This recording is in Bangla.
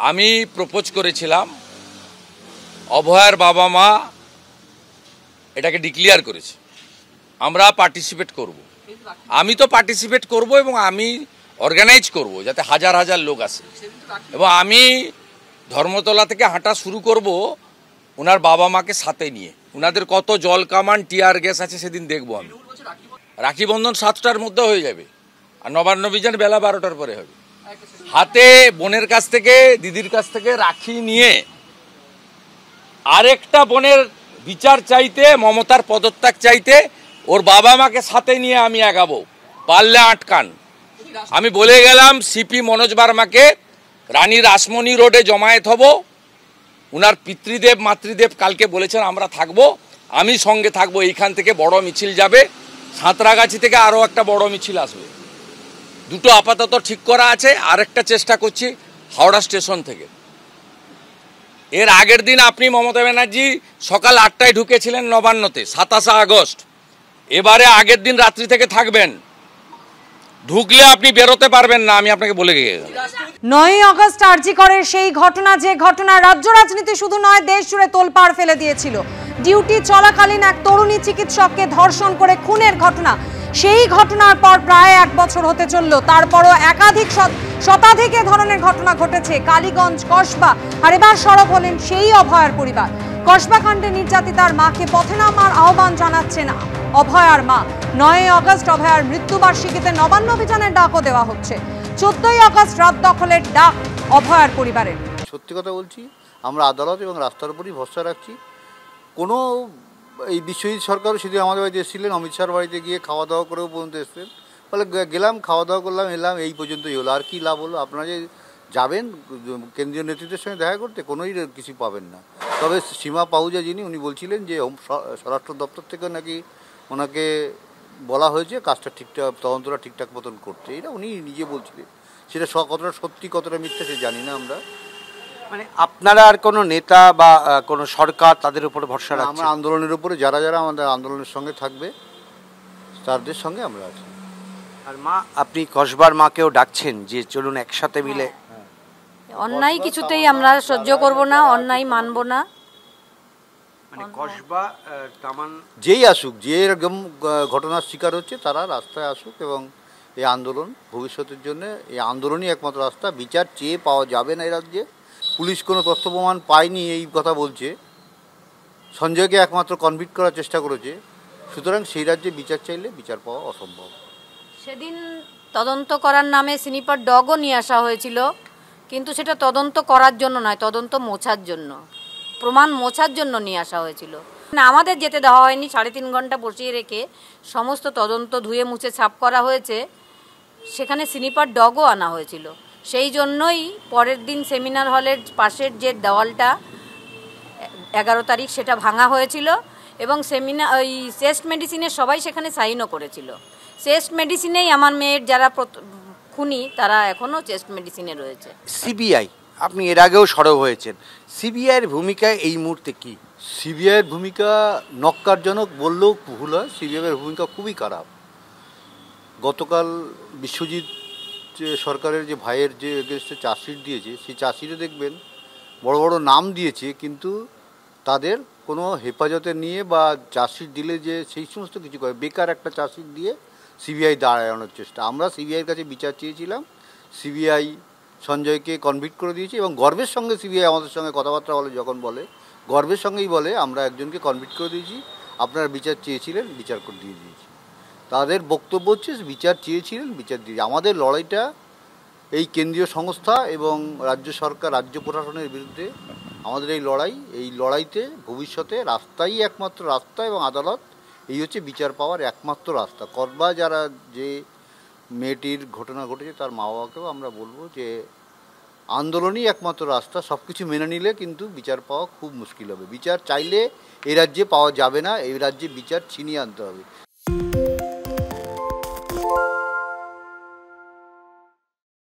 আমি প্রপোজ করেছিলাম, অভয়ার বাবা মা এটাকে ডিক্লেয়ার করেছে, আমরা পার্টিসিপেট করব। আমি তো পার্টিসিপেট করব এবং আমি অর্গানাইজ করব যাতে হাজার হাজার লোক আসে, এবং আমি ধর্মতলা থেকে হাঁটা শুরু করব ওনার বাবা মাকে সাথে নিয়ে। ওনাদের কত জল কামান টিয়ার গ্যাস আছে সেদিন দেখবো। আমি রাখি বন্ধন 7টার মধ্যে হয়ে যাবে, আর নবান্ন অভিযান বেলা 12টার পরে হবে। হাতে বোনের কাছ থেকে, দিদির কাছ থেকে রাখি নিয়ে আরেকটা বোনের বিচার চাইতে, মমতার পদত্যাগ চাইতে, ওর বাবা মাকে সাথে নিয়ে আমি আগাবো। পারলে আটকান। আমি বলে গেলাম সিপি মনোজ বার্মাকে, রানী রাসমণি রোডে জমায়েত হব। উনার পিতৃদেব মাতৃদেব কালকে বলেছেন আমরা থাকবো, আমি সঙ্গে থাকবো। এইখান থেকে বড় মিছিল যাবে, সাঁতরাগাছি থেকে আরও একটা বড় মিছিল আসবে। দুটো আপাতত ঠিক করা আছে, আরেকটা চেষ্টা করছি হাওড়া স্টেশন থেকে। এর আগের দিন আপনি মমতা ব্যানার্জি সকাল 8টায় ঢুকেছিলেন নবান্নতে, 27 আগস্ট। এবারে আগের দিন রাত্রি থেকে থাকবেন, ঢুকলে আপনি বেরোতে পারবেন না, আমি আপনাকে বলে গেলাম। 9 আগস্ট আরজি করের সেই ঘটনা, যে ঘটনা রাজ্য রাজনীতি শুধু নয় দেশ জুড়ে তোলপাড় ফেলে দিয়েছিল। ডিউটি চলাকালীন এক তরুণী চিকিৎসককে ধর্ষণ করে খুনের ঘটনা, সেই ঘটনার পর প্রায় 1 বছর হতে চলল। তারপরও একাধিক শতাধিক এ ধরনের ঘটনা ঘটেছে কালীগঞ্জ, কসবা, আর এবার সরব হলেন সেই অভয়ার পরিবার। কসবা কাণ্ডে নির্যাতিতার মাকে পথে নামার আহ্বান জানাচ্ছেন অভয়ার মা। 9 আগস্ট অভয়ার মৃত্যুবার্ষিকীতে নবান্ন অভিযানের ডাকও দেওয়া হচ্ছে। 14 আগস্ট রাত দখলের ডাক অভয়ার পরিবারের। সত্যি কথা বলছি, আমরা আদালত এবং রাস্তার উপরই ভরসা রাখছি। কোনো এই বিশ্বজিৎ সরকারও সেদিন আমাদের বাড়িতে এসেছিলেন, অমিত শাহর বাড়িতে গিয়ে খাওয়া দাওয়া করেও পর্যন্ত এসেছেন। ফলে গেলাম, খাওয়া দাওয়া করলাম, এলাম, এই পর্যন্তই হলো। আর কি লাভ হলো? আপনারা যে যাবেন কেন্দ্রীয় নেতৃত্বের সঙ্গে দেখা করতে, কোনোই কিছু পাবেন না। তবে সীমা পাহুজা যিনি, উনি বলছিলেন যে স্বরাষ্ট্র দপ্তর থেকে নাকি ওনাকে বলা হয়েছে কাজটা ঠিকঠাক, তদন্তটা ঠিকঠাক মতন করতে। এটা উনি নিজে বলছিলেন। সেটা কতটা সত্যি কতটা মিথ্যা সে জানি না আমরা। মানে আপনারা আর কোনো নেতা বা কোনো সরকার তাদের উপরে ভরসা রাখছেন? আমরা আন্দোলনের উপরে যারা যারা আমাদের আন্দোলনের সঙ্গে থাকবে তাদের সঙ্গে আমরা আছি। আর মা, আপনি কসবার মাকেও ডাকছেন যে চলুন একসাথে মিলে। অন্যায় কিছুতেই আমরা সহ্য করব না, অন্যায় মানব না। মানে কসবা তামান যেই আসুক, যে এরকম ঘটনার শিকার হচ্ছে তারা রাস্তায় আসুক, এবং এই আন্দোলন ভবিষ্যতের জন্য, এই আন্দোলনই একমাত্র রাস্তা। বিচার চেয়ে পাওয়া যাবে না এই রাজ্যে। পুলিশ কোনো তথ্য প্রমাণ পায়নি এই কথা বলছে, সঞ্জয়কে একমাত্র কনভিক্ট করার চেষ্টা করেছে। সুতরাং সেই রাজ্যে বিচার চাইলে বিচার পাওয়া অসম্ভব। সেদিন তদন্ত করার নামে স্নিপার ডগও নিয়ে আসা হয়েছিল, কিন্তু সেটা তদন্ত করার জন্য নয়, তদন্ত মোছার জন্য, প্রমাণ মোছার জন্য নিয়ে আসা হয়েছিল। না, আমাদের যেতে দেওয়া হয়নি। 3.5 ঘন্টা বসিয়ে রেখে সমস্ত তদন্ত ধুয়ে মুছে ছাপ করা হয়েছে। সেখানে স্নিপার ডগও আনা হয়েছিল। সেই জন্যই পরের দিন সেমিনার হলের পাশের যে দেওয়ালটা 11 তারিখ সেটা ভাঙা হয়েছিল, এবং ওই চেস্ট মেডিসিনের সবাই সেখানে সাইনও করেছিল। চেস্ট মেডিসিনেই আমার মেয়ের যারা খুনি তারা এখনও চেস্ট মেডিসিনে রয়েছে। সিবিআই, আপনি এর আগেও সরব হয়েছেন, সিবিআইয়ের ভূমিকা এই মুহূর্তে কি? সিবিআইয়ের ভূমিকা নক্কারজনক বললেও ভুল হয়। সিবিআইয়ের ভূমিকা খুবই খারাপ। গতকাল বিশ্বজিৎ সরকারের যে ভাইয়ের যে এগেনস্টে চার্জশিট দিয়েছে, সেই চার্জশিটে দেখবেন বড় বড় নাম দিয়েছে, কিন্তু তাদের কোনো হেফাজতে নিয়ে বা চার্জশিট দিলে যে সেই সমস্ত কিছু করে, বেকার একটা চার্জশিট দিয়ে সিবিআই দাঁড়ানোর চেষ্টা। আমরা সিবিআইয়ের কাছে বিচার চেয়েছিলাম, সিবিআই সঞ্জয়কে কনভিক্ট করে দিয়েছে, এবং গর্বের সঙ্গে সিবিআই আমাদের সঙ্গে কথাবার্তা বলে, যখন বলে গর্বের সঙ্গেই বলে আমরা একজনকে কনভিক্ট করে দিয়েছি, আপনারা বিচার চেয়েছিলেন, বিচার করে দিয়ে দিয়েছি। তাদের বক্তব্য হচ্ছে বিচার চেয়েছিলেন, বিচার দিয়ে। আমাদের লড়াইটা এই কেন্দ্রীয় সংস্থা এবং রাজ্য সরকার, রাজ্য প্রশাসনের বিরুদ্ধে আমাদের এই লড়াইতে ভবিষ্যতে রাস্তাই একমাত্র রাস্তা, এবং আদালত এই হচ্ছে বিচার পাওয়ার একমাত্র রাস্তা। কসবা যারা যে মেয়েটির ঘটনা ঘটেছে তার মা বাবাকেও আমরা বলবো যে আন্দোলনই একমাত্র রাস্তা। সব কিছু মেনে নিলে কিন্তু বিচার পাওয়া খুব মুশকিল হবে। বিচার চাইলে এই রাজ্যে পাওয়া যাবে না, এই রাজ্যে বিচার ছিনিয়ে আনতে হবে।